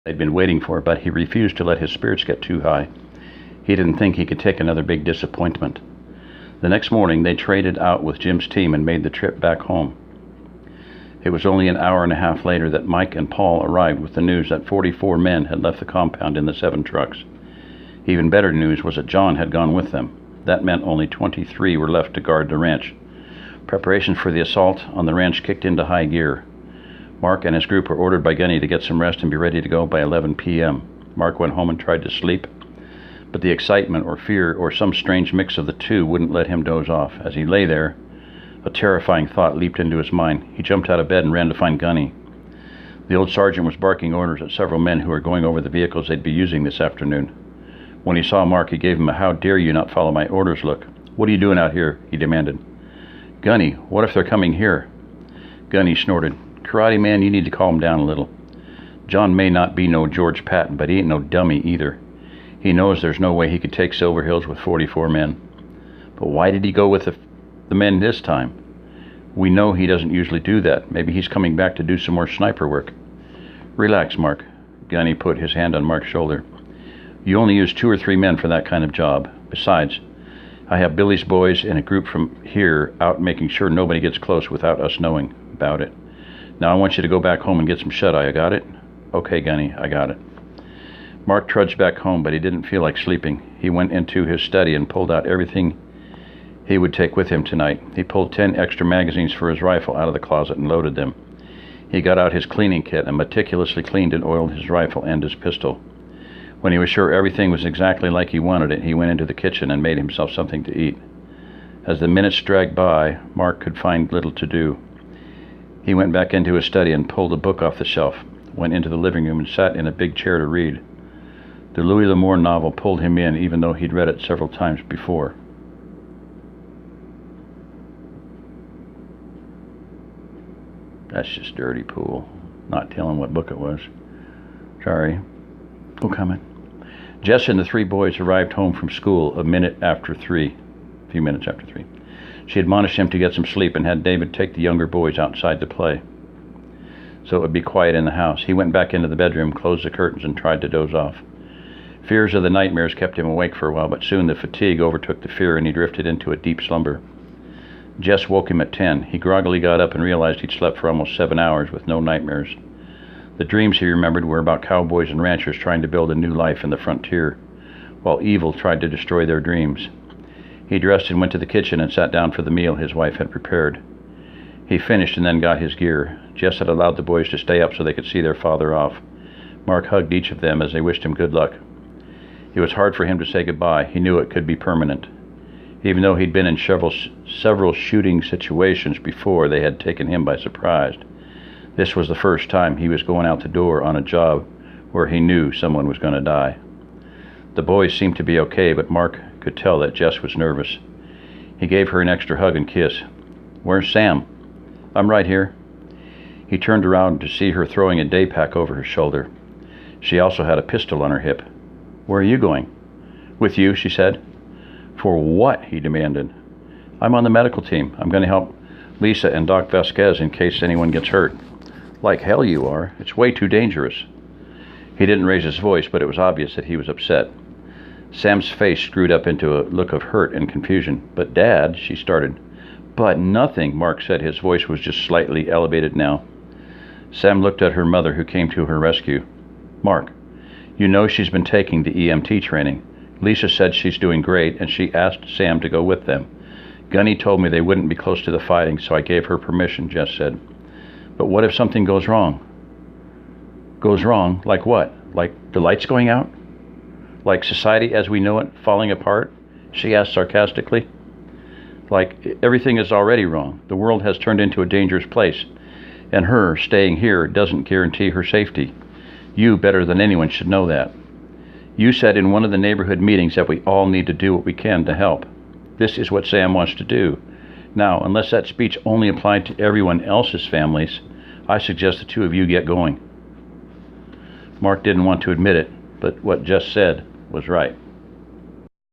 they'd been waiting for, but he refused to let his spirits get too high. He didn't think he could take another big disappointment. The next morning, they traded out with Jim's team and made the trip back home. It was only an hour and a half later that Mike and Paul arrived with the news that 44 men had left the compound in the 7 trucks. Even better news was that John had gone with them. That meant only 23 were left to guard the ranch. Preparations for the assault on the ranch kicked into high gear. Mark and his group were ordered by Gunny to get some rest and be ready to go by 11 p.m. Mark went home and tried to sleep, but the excitement or fear or some strange mix of the two wouldn't let him doze off. As he lay there, a terrifying thought leaped into his mind. He jumped out of bed and ran to find Gunny. The old sergeant was barking orders at several men who were going over the vehicles they'd be using this afternoon. When he saw Mark, he gave him a "How dare you not follow my orders" look. "What are you doing out here?" he demanded. "Gunny, what if they're coming here?" Gunny snorted. "Karate man, you need to calm down a little. John may not be no George Patton, but he ain't no dummy either. He knows there's no way he could take Silver Hills with 44 men. But why did he go with the men this time? We know he doesn't usually do that. Maybe he's coming back to do some more sniper work." "Relax, Mark." Gunny put his hand on Mark's shoulder. "You only use 2 or 3 men for that kind of job. Besides, I have Billy's boys and a group from here out making sure nobody gets close without us knowing about it. Now I want you to go back home and get some shut-eye. I got it?" "Okay, Gunny, I got it." Mark trudged back home, but he didn't feel like sleeping. He went into his study and pulled out everything he would take with him tonight. He pulled 10 extra magazines for his rifle out of the closet and loaded them. He got out his cleaning kit and meticulously cleaned and oiled his rifle and his pistol. When he was sure everything was exactly like he wanted it, he went into the kitchen and made himself something to eat. As the minutes dragged by, Mark could find little to do. He went back into his study and pulled a book off the shelf, went into the living room and sat in a big chair to read. The Louis L'Amour novel pulled him in, even though he'd read it several times before. That's just dirty pool. Not telling what book it was. Sorry. Oh, coming. Jess and the 3 boys arrived home from school a few minutes after 3. She admonished him to get some sleep and had David take the younger boys outside to play, so it would be quiet in the house. He went back into the bedroom, closed the curtains, and tried to doze off. Fears of the nightmares kept him awake for a while, but soon the fatigue overtook the fear and he drifted into a deep slumber. Jess woke him at 10. He groggily got up and realized he'd slept for almost 7 hours with no nightmares. The dreams he remembered were about cowboys and ranchers trying to build a new life in the frontier, while evil tried to destroy their dreams. He dressed and went to the kitchen and sat down for the meal his wife had prepared. He finished and then got his gear. Jess had allowed the boys to stay up so they could see their father off. Mark hugged each of them as they wished him good luck. It was hard for him to say goodbye. He knew it could be permanent. Even though he'd been in several shooting situations before, they had taken him by surprise. This was the first time he was going out the door on a job where he knew someone was going to die. The boys seemed to be okay, but Mark could tell that Jess was nervous. He gave her an extra hug and kiss. "Where's Sam?" "I'm right here." He turned around to see her throwing a day pack over her shoulder. She also had a pistol on her hip. "Where are you going?" "With you," she said. "For what?" he demanded. "I'm on the medical team. I'm going to help Lisa and Doc Vasquez in case anyone gets hurt." "Like hell you are. It's way too dangerous." He didn't raise his voice, but it was obvious that he was upset. Sam's face screwed up into a look of hurt and confusion. "But Dad," she started. "But nothing," Mark said. His voice was just slightly elevated now. Sam looked at her mother, who came to her rescue. "Mark, you know she's been taking the EMT training. Lisa said she's doing great, and she asked Sam to go with them. Gunny told me they wouldn't be close to the fighting, so I gave her permission," Jess said. "But what if something goes wrong?" "Goes wrong? Like what? Like the lights going out? Like society as we know it falling apart?" she asked sarcastically. "Like everything is already wrong. The world has turned into a dangerous place, and her staying here doesn't guarantee her safety. You, better than anyone, should know that. You said in one of the neighborhood meetings that we all need to do what we can to help. This is what Sam wants to do. Now, unless that speech only applied to everyone else's families, I suggest the 2 of you get going." Mark didn't want to admit it, but what Jess said was right.